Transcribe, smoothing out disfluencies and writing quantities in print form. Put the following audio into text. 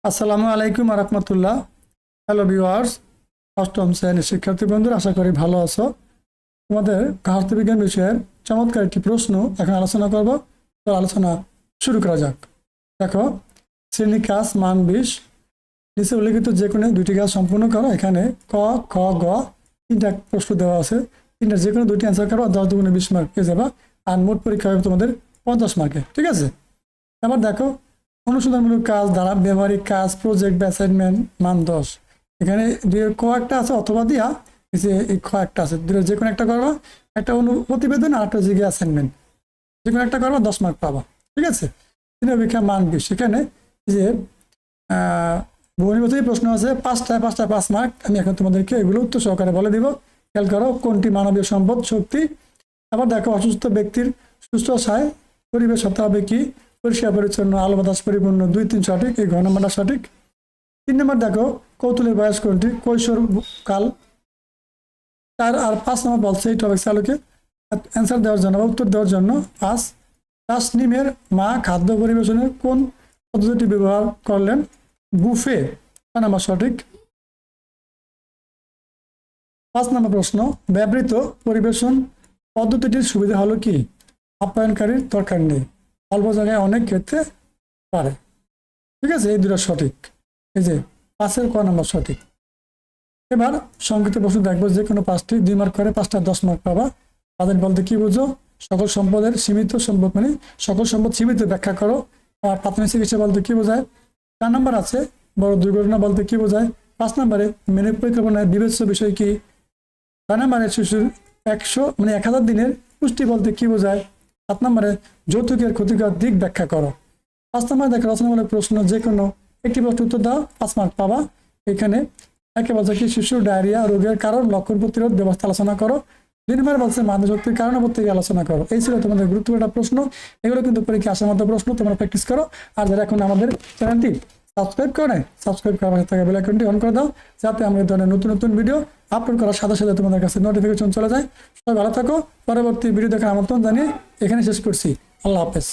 আসসালামু আলাইকুম রাহমাতুল্লাহ। হ্যালো ভিউয়ার্স, অষ্টম শ্রেণীর শিক্ষার্থী বন্ধুরা, আশা করি ভালো আছো। তোমাদের পদার্থবিজ্ঞান বিষয়ের চমৎকার একটি প্রশ্ন এখন আলোচনা করব। তো আলোচনা শুরু করা যাক। দেখো, শ্রেণী কাজ মান 20, নিচে উল্লেখিত যে কোনো দুইটি কাজ সম্পূর্ণ করো। এখানে ক, খ, গ তিনটা প্রশ্ন দেওয়া আছে। তিনটা যে কোনো দুইটি অ্যান্সার করো, 10 দুগুণে 20 মার্ক পেয়ে যাবা। আর মোট পরীক্ষা হবে তোমাদের 50 মার্কে। ঠিক আছে, এবার দেখো, অনুসন্ধানমূলক কাজ দ্বারা ব্যবহারিক কাজ, প্রজেক্ট বা অ্যাসাইনমেন্ট মান 10। এখানে ক একটা আছে অথবা দিয়া, এই খ একটা আছে, দুটো যে কোনো একটা করবা। একটা প্রতিবেদন আর একটা জিগে অ্যাসাইনমেন্ট, যে কোনো একটা করবা, 10 মার্ক পাবা। ঠিক আছে, তিন অপেক্ষা মান 20। সেখানে যে বহুনির্বাচনী প্রশ্ন আছে পাঁচটায় 5 মার্ক। আমি এখন তোমাদেরকে এগুলো উত্তর সহকারে বলে দিব। খেয়াল করো, কোনটি মানবীয় সম্পদ শক্তি। আবার দেখো, অসুস্থ ব্যক্তির সুস্থ আশায় পরিবেশ হতে হবে কি? পরিষ্কার পরিচ্ছন্ন, আলো বাতাস পরিপূর্ণ। 2, 3 সঠিক, এই ঘ নম্বরটা সঠিক। 3 নম্বর দেখো, কৌতূহলের বয়স কোনটি? কৈশোর কাল। 4 আর 5 নম্বর বলছে এই টপিক চালুকে অ্যান্সার দেওয়ার জন্য বা উত্তর দেওয়ার জন্য 5। তাসনিমের মা খাদ্য পরিবেশনের কোন পদ্ধতিটি ব্যবহার করলেন? বুফে। 6 নম্বর সঠিক। 5 নম্বর প্রশ্ন, ব্যবহৃত পরিবেশন পদ্ধতিটির সুবিধা হলো কি? আপ্যায়নকারীর দরকার নেই, অল্প জায়গায় অনেক খেতে পারে। ঠিক আছে, এই দুটো সঠিক। এই যে 5-এর ক নম্বর সঠিক। এবার সংক্ষিপ্ত প্রশ্ন দেখবো, যে কোনো 5টি 2 মার্ক করে 5টা 10 মার্ক পাবা। তাদের বলতে কি বুঝো? সকল সম্পদের সীমিত সম্পদ, মানে সকল সম্পদ সীমিত ব্যাখ্যা করো। আর প্রাথমিক চিকিৎসা বলতে কি বোঝায়? 4 নম্বর আছে বড় দুর্ঘটনা বলতে কি বোঝায়? 5 নম্বরে মেনে পরিকল্পনায় বিবেচ্য বিষয় কি? 6 নম্বরে শিশুর 1000 দিনের পুষ্টি বলতে কি বোঝায়? 7 নম্বরে যৌতুকের ক্ষতিকর দিক ব্যাখ্যা করো। 5 নম্বরে দেখো, রচনামূলক প্রশ্ন, যে কোনো একটি প্রশ্ন উত্তর দাও, 5 মার্ক পাবা। এখানে একে বলছে কি? শিশুর ডায়রিয়া রোগের কারণ, লক্ষণ, প্রতিরোধ ব্যবস্থা আলোচনা করো। 2 নম্বরে বলছে মাদক শক্তির কারণ থেকে আলোচনা করো। এই ছিল তোমাদের গুরুত্বপূর্ণ প্রশ্ন। এগুলো কিন্তু পরীক্ষা আসার মতো প্রশ্ন, তোমরা প্র্যাকটিস করো। আর যারা এখন আমাদের চ্যানেলটি সাবস্ক্রাইব করে সাবস্ক্রাইব করার পাশে থাকা বেল আইকনটি অন করে দাও, যাতে আমরা এই ধরনের নতুন নতুন ভিডিও আপলোড করার সাথে সাথে তোমাদের কাছে নোটিফিকেশন চলে যায়। সবাই ভালো থাকো। পরবর্তী ভিডিও দেখার আমন্ত্রণ জানিয়ে এখানে শেষ করছি। আল্লাহ হাফেজ।